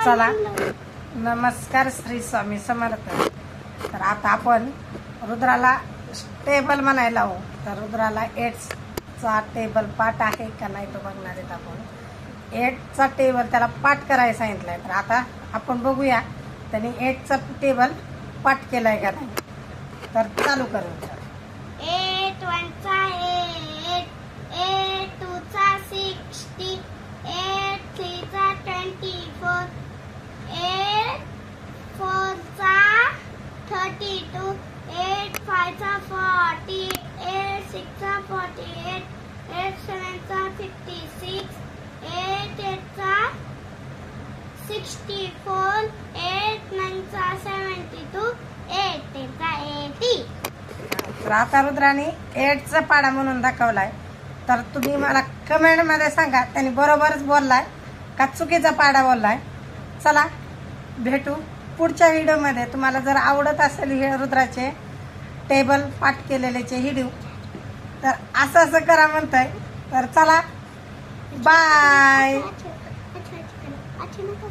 चला, नमस्कार श्री स्वामी समर्थ. तर आता आपण रुद्राला टेबल म्हणायला लावू. तर रुद्राला 8चा टेबल पाठ आहे का नाही तो बघणार आहेत आपण. 8चा टेबल त्याला पाठ करायला सांगितलंय. तर आता आपण बघूया त्यांनी 8चा टेबल पाठ केलाय का नाही. तर चालू करू. 8 1 चा 8, 8 2 चा 60, 8 3 चा 24, 8 4 चा 32, 8 5 चा 40, 8 6 चा 48, 8 7 चा 56, 8 8 चा 64, 8 9 चा 72, 8 10 चा 80. तर आता रुद्राने 8चा पाढा म्हणून दाखवलाय. तर तुम्ही मला कमेंट मध्ये सांगा त्यांनी बरोबरच बोललाय का चुकीचा पाढा बोललाय. चला भेटू पुढच्या व्हिडिओमध्ये. तुम्हाला जर आवडत असेल हे रुद्राचे टेबल पाठ केलेलेचे व्हिडिओ तर असं करा म्हणताय. तर चला बाय. अच्छा नका